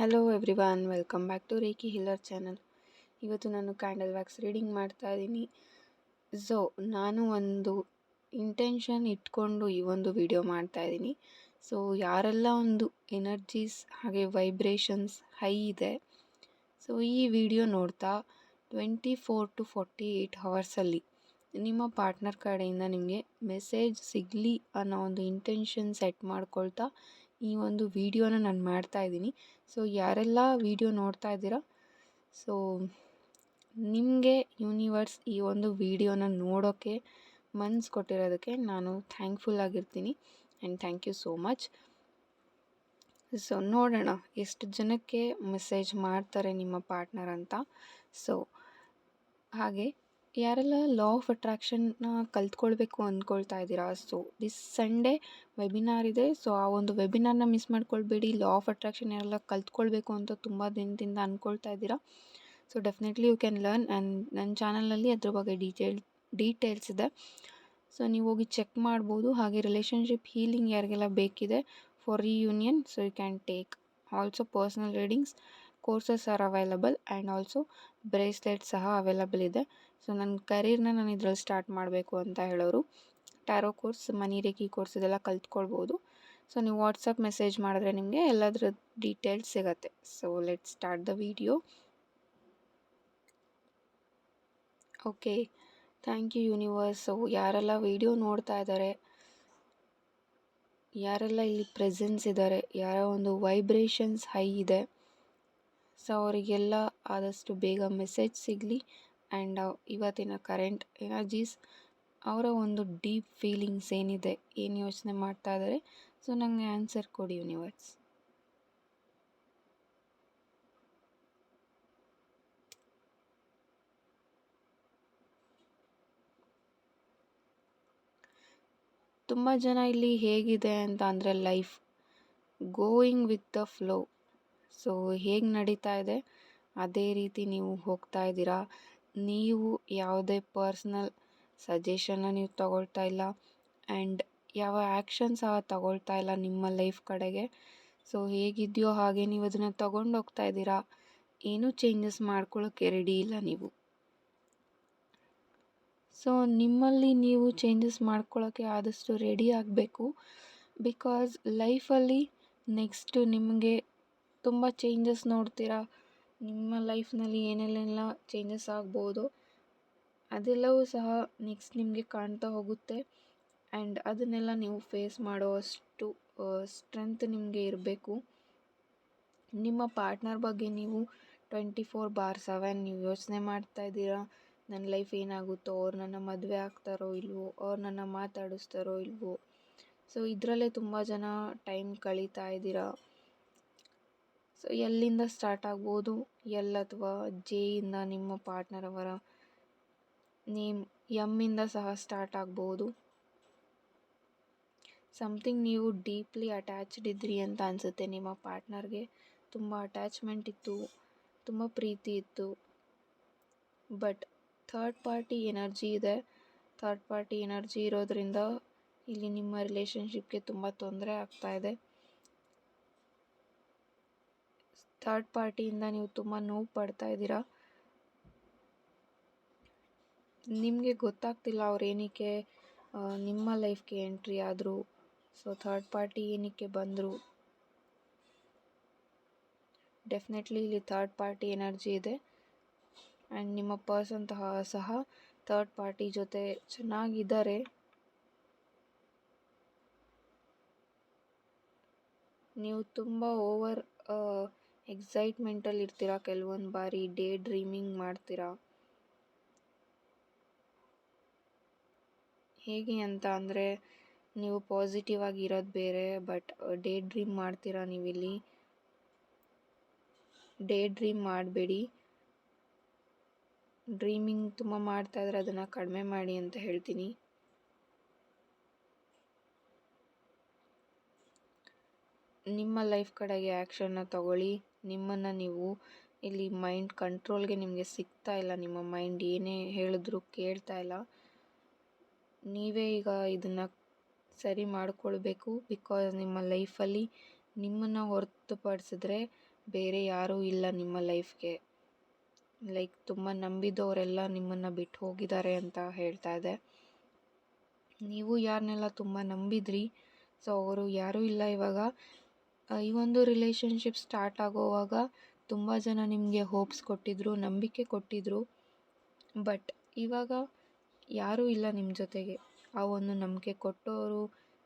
Hello everyone, welcome back to Reiki healer channel. ಇವತ್ತು ನಾನು candle wax reading ಮಾಡ್ತಾ ಇದ್ದೀನಿ. ಸೊ ನಾನು ಒಂದು ಇಂಟೆನ್ಷನ್ ಇಟ್ಕೊಂಡು ಈ ಒಂದು ವಿಡಿಯೋ ಮಾಡ್ತಾ ಇದ್ದೀನಿ. ಸೊ ಯಾರೆಲ್ಲ ಒಂದು ಎನರ್ಜೀಸ್ ಹಾಗೆ ವೈಬ್ರೇಷನ್ಸ್ ಹೈ ಇದೆ, ಸೊ ಈ ವಿಡಿಯೋ ನೋಡ್ತಾ 24 to 48 ಹವರ್ಸಲ್ಲಿ ನಿಮ್ಮ ಪಾರ್ಟ್ನರ್ ಕಡೆಯಿಂದ ನಿಮಗೆ ಮೆಸೇಜ್ ಸಿಗಲಿ ಅನ್ನೋ ಒಂದು ಇಂಟೆನ್ಷನ್ ಸೆಟ್ ಮಾಡ್ಕೊಳ್ತಾ ಈ ಒಂದು ವಿಡಿಯೋನ ನಾನು ಮಾಡ್ತಾ ಇದ್ದೀನಿ. ಸೊ ಯಾರೆಲ್ಲ ವಿಡಿಯೋ ನೋಡ್ತಾ ಇದ್ದೀರಾ, ಸೊ ನಿಮಗೆ ಯೂನಿವರ್ಸ್ ಈ ಒಂದು ವಿಡಿಯೋನ ನೋಡೋಕ್ಕೆ ಮನ್ಸು ಕೊಟ್ಟಿರೋದಕ್ಕೆ ನಾನು ಥ್ಯಾಂಕ್ಫುಲ್ ಆಗಿರ್ತೀನಿ and thank you so much. So ನೋಡೋಣ ಎಷ್ಟು ಜನಕ್ಕೆ ಮೆಸೇಜ್ ಮಾಡ್ತಾರೆ ನಿಮ್ಮ ಪಾರ್ಟ್ನರ್ ಅಂತ. ಸೊ ಹಾಗೆ ಯಾರೆಲ್ಲ ಲಾ ಆಫ್ ಅಟ್ರಾಕ್ಷನ್ನ ಕಲ್ತ್ಕೊಳ್ಬೇಕು ಅಂದ್ಕೊಳ್ತಾ ಇದ್ದೀರಾ, ಸೊ ದಿಸ್ ಸಂಡೇ ವೆಬಿನಾರ್ ಇದೆ. ಸೊ ಆ ಒಂದು ವೆಬಿನಾರ್ನ ಮಿಸ್ ಮಾಡ್ಕೊಳ್ಬೇಡಿ. ಲಾ ಆಫ್ ಅಟ್ರಾಕ್ಷನ್ ಯಾರೆಲ್ಲ ಕಲ್ತ್ಕೊಳ್ಬೇಕು ಅಂತ ತುಂಬ ದಿನದಿಂದ ಅಂದ್ಕೊಳ್ತಾ ಇದ್ದೀರಾ, so definitely you can learn. And ನನ್ನ ಚಾನಲಲ್ಲಿ ಅದ್ರ ಬಗ್ಗೆ ಡೀಟೇಲ್ಸ್ ಇದೆ, ಸೊ ನೀವು ಹೋಗಿ ಚೆಕ್ ಮಾಡ್ಬೋದು. ಹಾಗೆ ರಿಲೇಷನ್ಶಿಪ್ ಹೀಲಿಂಗ್ ಯಾರಿಗೆಲ್ಲ ಬೇಕಿದೆ for reunion, so you can take also personal readings, courses are available and also bracelet ಸಹ ಅವೈಲಬಲ್ ಇದೆ. ಸೊ ನನ್ನ ಕರಿಯರ್ನ ನಾನು ಇದರಲ್ಲಿ ಸ್ಟಾರ್ಟ್ ಮಾಡಬೇಕು ಅಂತ ಹೇಳೋರು tarot course, money reiki course ಇದೆಲ್ಲ ಕಲ್ತ್ಕೊಳ್ಬೋದು. ಸೊ ನೀವು ವಾಟ್ಸಪ್ ಮೆಸೇಜ್ ಮಾಡಿದ್ರೆ ನಿಮಗೆ ಎಲ್ಲದರ ಡೀಟೇಲ್ಸ್ ಸಿಗುತ್ತೆ. So let start the video. Okay, thank you universe. So ಯಾರೆಲ್ಲ ವಿಡಿಯೋ ನೋಡ್ತಾ ಇದ್ದಾರೆ, ಯಾರೆಲ್ಲ ಇಲ್ಲಿ ಪ್ರೆಸೆನ್ಸ್ ಇದ್ದಾರೆ, ಯಾರ ಒಂದು ವೈಬ್ರೇಷನ್ಸ್ ಹೈ ಇದೆ, ಸೊ ಅವರಿಗೆಲ್ಲ ಆದಷ್ಟು ಬೇಗ ಮೆಸೇಜ್ ಸಿಗಲಿ. ಆ್ಯಂಡ್ ಇವತ್ತಿನ ಕರೆಂಟ್ ಎನರ್ಜೀಸ್, ಅವರ ಒಂದು ಡೀಪ್ ಫೀಲಿಂಗ್ಸ್ ಏನಿದೆ, ಏನು ಯೋಚನೆ ಮಾಡ್ತಾ ಇದ್ದಾರೆ, ಸೊ ನನಗೆ ಆನ್ಸರ್ ಕೊಡಿ ಯೂನಿವರ್ಸ್. ತುಂಬ ಜನ ಇಲ್ಲಿ ಹೇಗಿದೆ ಅಂತ ಅಂದರೆ life going with the flow. So ಹೇಗೆ ನಡೀತಾ ಇದೆ ಅದೇ ರೀತಿ ನೀವು ಹೋಗ್ತಾ ಇದ್ದೀರಾ. ನೀವು ಯಾವುದೇ ಪರ್ಸ್ನಲ್ ಸಜೆಷನ್ನ ನೀವು ತಗೊಳ್ತಾ ಇಲ್ಲ ಆ್ಯಂಡ್ ಯಾವ ಆ್ಯಕ್ಷನ್ ಸಹ ತಗೊಳ್ತಾ ಇಲ್ಲ ನಿಮ್ಮ ಲೈಫ್ ಕಡೆಗೆ. ಸೊ ಹೇಗಿದೆಯೋ ಹಾಗೆ ನೀವು ಅದನ್ನು ತಗೊಂಡು ಹೋಗ್ತಾ ಇದ್ದೀರಾ. ಏನೂ ಚೇಂಜಸ್ ಮಾಡ್ಕೊಳ್ಳೋಕ್ಕೆ ರೆಡಿ ಇಲ್ಲ ನೀವು. ಸೊ ನಿಮ್ಮಲ್ಲಿ ನೀವು ಚೇಂಜಸ್ ಮಾಡ್ಕೊಳ್ಳೋಕ್ಕೆ ಆದಷ್ಟು ರೆಡಿ ಆಗಬೇಕು. ಬಿಕಾಸ್ ಲೈಫಲ್ಲಿ ನೆಕ್ಸ್ಟ್ ನಿಮಗೆ ತುಂಬ ಚೇಂಜಸ್ ನೋಡ್ತೀರಾ. ನಿಮ್ಮ ಲೈಫ್ನಲ್ಲಿ ಏನೆಲ್ಲ ಚೇಂಜಸ್ ಆಗ್ಬೋದು ಅದೆಲ್ಲವೂ ಸಹ ನೆಕ್ಸ್ಟ್ ನಿಮಗೆ ಕಾಣ್ತಾ ಹೋಗುತ್ತೆ. ಆ್ಯಂಡ್ ಅದನ್ನೆಲ್ಲ ನೀವು ಫೇಸ್ ಮಾಡೋವಷ್ಟು ಸ್ಟ್ರೆಂತ್ ನಿಮಗೆ ಇರಬೇಕು. ನಿಮ್ಮ ಪಾರ್ಟ್ನರ್ ಬಗ್ಗೆ ನೀವು 24/7 ನೀವು ಯೋಚನೆ ಮಾಡ್ತಾ ಇದ್ದೀರಾ. ನನ್ನ ಲೈಫ್ ಏನಾಗುತ್ತೋ, ಅವ್ರು ನನ್ನ ಮದುವೆ ಆಗ್ತಾರೋ ಇಲ್ವೋ, ಅವ್ರು ನನ್ನ ಮಾತಾಡಿಸ್ತಾರೋ ಇಲ್ವೋ. ಸೊ ಇದರಲ್ಲೇ ತುಂಬ ಜನ ಟೈಮ್ ಕಳೀತಾ ಇದ್ದೀರಾ. ಸೊ ಎಲ್ಲಿಂದ ಸ್ಟಾರ್ಟ್ ಆಗ್ಬೋದು, ಎಲ್ ಅಥವಾ ಜೆಯಿಂದ ನಿಮ್ಮ ಪಾರ್ಟ್ನರ್ ಅವರ ನೇಮ್ ಎಮ್ಮಿಂದ ಸಹ ಸ್ಟಾರ್ಟ್ ಆಗ್ಬೋದು. ಸಮಥಿಂಗ್ ನೀವು ಡೀಪ್ಲಿ ಅಟ್ಯಾಚ್ಡ್ ಇದ್ರಿ ಅಂತ ಅನಿಸುತ್ತೆ. ನಿಮ್ಮ ಪಾರ್ಟ್ನರ್ಗೆ ತುಂಬ ಅಟ್ಯಾಚ್ಮೆಂಟ್ ಇತ್ತು, ತುಂಬ ಪ್ರೀತಿ ಇತ್ತು. ಬಟ್ ಥರ್ಡ್ ಪಾರ್ಟಿ ಎನರ್ಜಿ ಇದೆ. ಥರ್ಡ್ ಪಾರ್ಟಿ ಎನರ್ಜಿ ಇರೋದ್ರಿಂದ ಇಲ್ಲಿ ನಿಮ್ಮ ರಿಲೇಷನ್ಶಿಪ್ಗೆ ತುಂಬ ತೊಂದರೆ ಆಗ್ತಾ ಇದೆ. ಥರ್ಡ್ ಪಾರ್ಟಿಯಿಂದ ನೀವು ತುಂಬ ನೋವು ಪಡ್ತಾ ಇದ್ದೀರಾ. ನಿಮಗೆ ಗೊತ್ತಾಗ್ತಿಲ್ಲ ಅವ್ರು ಏನಕ್ಕೆ ನಿಮ್ಮ ಲೈಫ್ಗೆ ಎಂಟ್ರಿ ಆದರು. ಸೊ ಥರ್ಡ್ ಪಾರ್ಟಿ ಏನಕ್ಕೆ ಬಂದರು. ಡೆಫಿನೆಟ್ಲಿ ಇಲ್ಲಿ ಥರ್ಡ್ ಪಾರ್ಟಿ ಎನರ್ಜಿ ಇದೆ ಆ್ಯಂಡ್ ನಿಮ್ಮ ಪರ್ಸನ್ ಸಹ ಥರ್ಡ್ ಪಾರ್ಟಿ ಜೊತೆ ಚೆನ್ನಾಗಿದ್ದಾರೆ. ನೀವು ತುಂಬ ಓವರ್ ಎಕ್ಸೈಟ್ಮೆಂಟಲ್ಲಿ ಇರ್ತೀರಾ. ಕೆಲವೊಂದು ಬಾರಿ ಡೇ ಡ್ರೀಮಿಂಗ್ ಮಾಡ್ತೀರಾ. ಹೇಗೆ ಅಂತ ಅಂದರೆ ನೀವು ಪಾಸಿಟಿವ್ ಆಗಿ ಇರೋದು ಬೇರೆ, ಬಟ್ ಡೇ ಡ್ರೀಮ್ ಮಾಡ್ತೀರಾ. ನೀವಿಲ್ಲಿ ಡೇ ಡ್ರೀಮ್ ಮಾಡಬೇಡಿ. ಡ್ರೀಮಿಂಗ್ ತುಂಬ ಮಾಡ್ತಾ ಇದ್ರೆ ಅದನ್ನು ಕಡಿಮೆ ಮಾಡಿ ಅಂತ ಹೇಳ್ತೀನಿ. ನಿಮ್ಮ ಲೈಫ್ ಕಡೆಗೆ ಆ್ಯಕ್ಷನ್ನ ತಗೊಳ್ಳಿ. ನಿಮ್ಮನ್ನು ನೀವು ಇಲ್ಲಿ ಮೈಂಡ್ ಕಂಟ್ರೋಲ್ಗೆ ನಿಮಗೆ ಸಿಗ್ತಾ ಇಲ್ಲ. ನಿಮ್ಮ ಮೈಂಡ್ ಏನೇ ಹೇಳಿದ್ರು ಕೇಳ್ತಾ ಇಲ್ಲ. ನೀವೇ ಈಗ ಇದನ್ನು ಸರಿ ಮಾಡಿಕೊಳ್ಬೇಕು. ಬಿಕಾಸ್ ನಿಮ್ಮ ಲೈಫಲ್ಲಿ ನಿಮ್ಮನ್ನು ಹೊರತುಪಡಿಸಿದ್ರೆ ಬೇರೆ ಯಾರೂ ಇಲ್ಲ ನಿಮ್ಮ ಲೈಫ್ಗೆ. ಲೈಕ್ ತುಂಬ ನಂಬಿದವರೆಲ್ಲ ನಿಮ್ಮನ್ನು ಬಿಟ್ಟು ಹೋಗಿದ್ದಾರೆ ಅಂತ ಹೇಳ್ತಾ ಇದೆ. ನೀವು ಯಾರನ್ನೆಲ್ಲ ತುಂಬ ನಂಬಿದ್ರಿ, ಸೊ ಅವರು ಯಾರೂ ಇಲ್ಲ ಇವಾಗ. ಈ ಒಂದು ರಿಲೇಷನ್ಶಿಪ್ ಸ್ಟಾರ್ಟ್ ಆಗೋವಾಗ ತುಂಬ ಜನ ನಿಮಗೆ ಹೋಪ್ಸ್ ಕೊಟ್ಟಿದ್ರು, ನಂಬಿಕೆ ಕೊಟ್ಟಿದ್ರು. ಬಟ್ ಇವಾಗ ಯಾರೂ ಇಲ್ಲ ನಿಮ್ಮ ಜೊತೆಗೆ. ಆ ಒಂದು ನಂಬಿಕೆ ಕೊಟ್ಟವರು,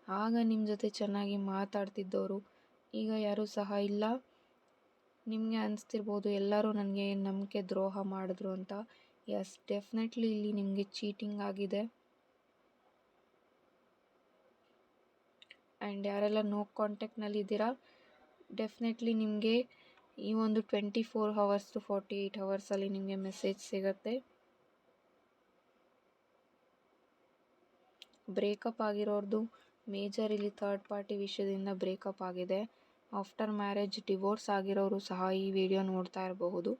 ಆಗ ನಿಮ್ಮ ಜೊತೆ ಚೆನ್ನಾಗಿ ಮಾತಾಡ್ತಿದ್ದವರು, ಈಗ ಯಾರೂ ಸಹ ಇಲ್ಲ. ನಿಮಗೆ ಅನಿಸ್ತಿರ್ಬೋದು ಎಲ್ಲರೂ ನನಗೆ ನಂಬಿಕೆ ದ್ರೋಹ ಮಾಡಿದ್ರು ಅಂತ. ಎಸ್, ಡೆಫಿನೆಟ್ಲಿ ಇಲ್ಲಿ ನಿಮಗೆ ಚೀಟಿಂಗ್ ಆಗಿದೆ. ಆ್ಯಂಡ್ ಯಾರೆಲ್ಲ ನೋ ಕಾಂಟ್ಯಾಕ್ಟ್ನಲ್ಲಿದ್ದೀರಾ, ಡೆಫಿನೆಟ್ಲಿ ನಿಮಗೆ ಈ ಒಂದು 24 hours to 48 hours ನಿಮಗೆ ಮೆಸೇಜ್ ಸಿಗುತ್ತೆ. ಬ್ರೇಕಪ್ ಆಗಿರೋರ್ದು ಮೇಜರ್ ಇಲ್ಲಿ ಥರ್ಡ್ ಪಾರ್ಟಿ ವಿಷಯದಿಂದ ಬ್ರೇಕಪ್ ಆಗಿದೆ. ಆಫ್ಟರ್ ಮ್ಯಾರೇಜ್ ಡಿವೋರ್ಸ್ ಆಗಿರೋರು ಸಹ ಈ ವಿಡಿಯೋ ನೋಡ್ತಾ ಇರಬಹುದು.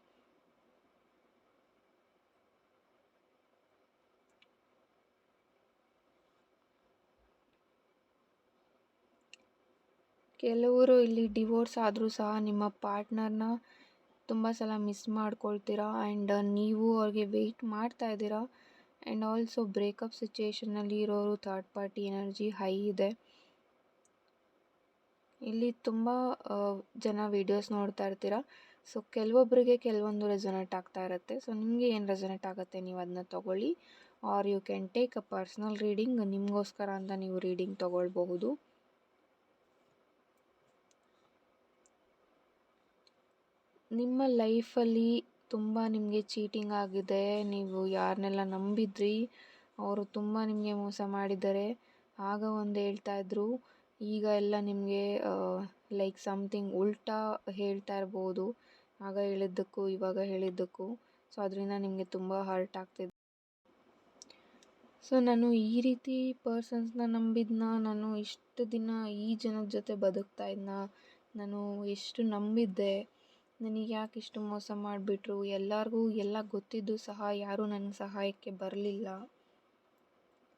ಕೆಲವರು ಇಲ್ಲಿ ಡಿವೋರ್ಸ್ ಆದರೂ ಸಹ ನಿಮ್ಮ ಪಾರ್ಟ್ನರ್ನ ತುಂಬ ಸಲ ಮಿಸ್ ಮಾಡ್ಕೊಳ್ತೀರಾ ಆ್ಯಂಡ್ ನೀವು ಅವ್ರಿಗೆ ವೆಯ್ಟ್ ಮಾಡ್ತಾ ಇದ್ದೀರಾ. ಆ್ಯಂಡ್ ಆಲ್ಸೋ ಬ್ರೇಕಪ್ ಸಿಚುಯೇಷನ್ನಲ್ಲಿ ಇರೋರು ಥರ್ಡ್ ಪಾರ್ಟಿ ಎನರ್ಜಿ ಹೈ ಇದೆ. ಇಲ್ಲಿ ತುಂಬ ಜನ ವೀಡಿಯೋಸ್ ನೋಡ್ತಾ ಇರ್ತೀರ. ಸೊ ಕೆಲವೊಬ್ಬರಿಗೆ ಕೆಲವೊಂದು ರೆಸೊನೇಟ್ ಆಗ್ತಾ ಇರುತ್ತೆ. ಸೊ ನಿಮಗೆ ಏನು ರೆಸೊನೇಟ್ ಆಗುತ್ತೆ ನೀವು ಅದನ್ನ ತೊಗೊಳ್ಳಿ. Or you can take a personal reading. ನಿಮಗೋಸ್ಕರ ಅಂತ ನೀವು ರೀಡಿಂಗ್ ತೊಗೊಳ್ಬಹುದು. ನಿಮ್ಮ ಲೈಫಲ್ಲಿ ತುಂಬ ನಿಮಗೆ ಚೀಟಿಂಗ್ ಆಗಿದೆ. ನೀವು ಯಾರನ್ನೆಲ್ಲ ನಂಬಿದ್ರಿ ಅವರು ತುಂಬ ನಿಮಗೆ ಮೋಸ ಮಾಡಿದ್ದಾರೆ. ಆಗ ಒಂದು ಹೇಳ್ತಾ ಇದ್ರು, ಈಗ ಎಲ್ಲ ನಿಮಗೆ ಲೈಕ್ ಸಮಥಿಂಗ್ ಉಲ್ಟಾ ಹೇಳ್ತಾ ಇರ್ಬೋದು. ಆಗ ಹೇಳಿದ್ದಕ್ಕೂ ಇವಾಗ ಹೇಳಿದ್ದಕ್ಕೂ. ಸೊ ಅದರಿಂದ ನಿಮಗೆ ತುಂಬ ಹರ್ಟ್ ಆಗ್ತಿದೆ. ಸೊ ನಾನು ಈ ರೀತಿ ಪರ್ಸನ್ಸ್ನ ನಂಬಿದ್ನ, ನಾನು ಇಷ್ಟು ದಿನ ಈ ಜನದ ಜೊತೆ ಬದುಕ್ತಾ ಇದ್ನ, ನಾನು ಎಷ್ಟು ನಂಬಿದ್ದೆ, ನನಗೆ ಯಾಕೆ ಇಷ್ಟು ಮೋಸ ಮಾಡಿಬಿಟ್ರು, ಎಲ್ಲರಿಗೂ ಎಲ್ಲ ಗೊತ್ತಿದ್ದು ಸಹ ಯಾರೂ ನನ್ನ ಸಹಾಯಕ್ಕೆ ಬರಲಿಲ್ಲ.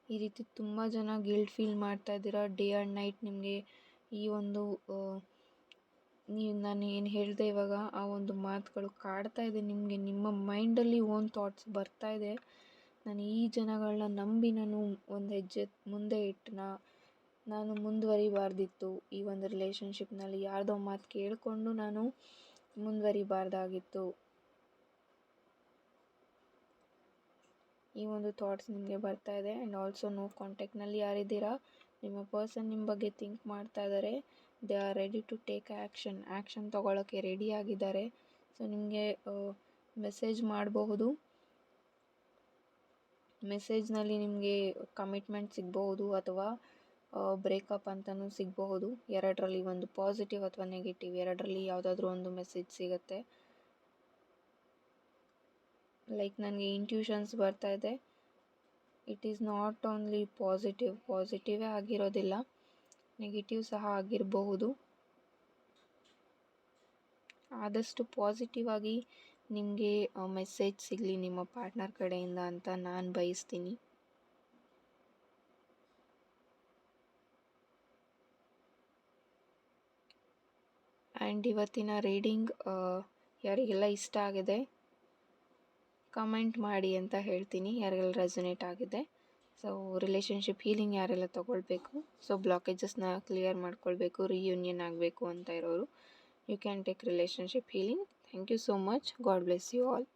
ಈ ರೀತಿ ತುಂಬ ಜನ ಗಿಲ್ಟ್ ಫೀಲ್ ಮಾಡ್ತಾ ಇದ್ದೀರಾ. ಡೇ ಆ್ಯಂಡ್ ನೈಟ್ ನಿಮಗೆ ಈ ಒಂದು ನಾನು ಏನು ಹೇಳಿದೆ ಇವಾಗ ಆ ಒಂದು ಮಾತುಗಳು ಕಾಡ್ತಾ ಇದೆ ನಿಮಗೆ. ನಿಮ್ಮ ಮೈಂಡಲ್ಲಿ ಓನ್ ಥಾಟ್ಸ್ ಬರ್ತಾ ಇದೆ. ನಾನು ಈ ಜನಗಳನ್ನ ನಂಬಿ ನಾನು ಒಂದು ಹೆಜ್ಜೆ ಮುಂದೆ ಇಟ್ಟನ, ನಾನು ಮುಂದುವರಿಬಾರ್ದಿತ್ತು. ಈ ಒಂದು ರಿಲೇಷನ್ಶಿಪ್ನಲ್ಲಿ ಯಾರ್ದೋ ಮಾತು ಕೇಳಿಕೊಂಡು ನಾನು ಮುಂದುವರಿಬಾರ್ದಾಗಿತ್ತು. ಈ ಒಂದು ಥಾಟ್ಸ್ ನಿಮಗೆ ಬರ್ತಾ ಇದೆ. ಆ್ಯಂಡ್ ಆಲ್ಸೋ ನೋ ಕಾಂಟ್ಯಾಕ್ಟ್ನಲ್ಲಿ ಯಾರಿದ್ದೀರಾ, ನಿಮ್ಮ ಪರ್ಸನ್ ನಿಮ್ಮ ಬಗ್ಗೆ ಥಿಂಕ್ ಮಾಡ್ತಾ ಇದ್ದಾರೆ. They are ready to take action ತೊಗೊಳ್ಳೋಕ್ಕೆ ರೆಡಿ ಆಗಿದ್ದಾರೆ. ಸೊ ನಿಮಗೆ ಮೆಸೇಜ್ ಮಾಡಬಹುದು. ಮೆಸೇಜ್ನಲ್ಲಿ ನಿಮಗೆ ಕಮಿಟ್ಮೆಂಟ್ ಸಿಗಬಹುದು ಅಥವಾ ಬ್ರೇಕಪ್ ಅಂತಲೂ ಸಿಗಬಹುದು. ಎರಡರಲ್ಲಿ ಒಂದು ಪಾಸಿಟಿವ್ ಅಥವಾ ನೆಗೆಟಿವ್, ಎರಡರಲ್ಲಿ ಯಾವುದಾದ್ರೂ ಒಂದು ಮೆಸೇಜ್ ಸಿಗುತ್ತೆ. ಲೈಕ್ ನನಗೆ ಇಂಟ್ಯೂಷನ್ಸ್ ಬರ್ತಾ ಇದೆ. ಇಟ್ ಈಸ್ ನಾಟ್ ಓನ್ಲಿ ಪಾಸಿಟಿವೇ ಆಗಿರೋದಿಲ್ಲ, ನೆಗೆಟಿವ್ ಸಹ ಆಗಿರಬಹುದು. ಆದಷ್ಟು ಪಾಸಿಟಿವ್ ಆಗಿ ನಿಮಗೆ ಮೆಸೇಜ್ ಸಿಗಲಿ ನಿಮ್ಮ ಪಾರ್ಟ್ನರ್ ಕಡೆಯಿಂದ ಅಂತ ನಾನು ಬಯಸ್ತೀನಿ. ಆ್ಯಂಡ್ ಇವತ್ತಿನ ರೀಡಿಂಗ್ ಯಾರಿಗೆಲ್ಲ ಇಷ್ಟ ಆಗಿದೆ ಕಮೆಂಟ್ ಮಾಡಿ ಅಂತ ಹೇಳ್ತೀನಿ. ಯಾರಿಗೆಲ್ಲ ರೆಸೊನೇಟ್ ಆಗಿದೆ. ಸೊ ರಿಲೇಷನ್ಶಿಪ್ ಹೀಲಿಂಗ್ ಯಾರೆಲ್ಲ ತೊಗೊಳ್ಬೇಕು, ಸೊ ಬ್ಲಾಕೇಜಸ್ನ ಕ್ಲಿಯರ್ ಮಾಡ್ಕೊಳ್ಬೇಕು, ರಿಯೂನಿಯನ್ ಆಗಬೇಕು ಅಂತ ಇರೋರು, you can take relationship healing. Thank you so much. God bless you all.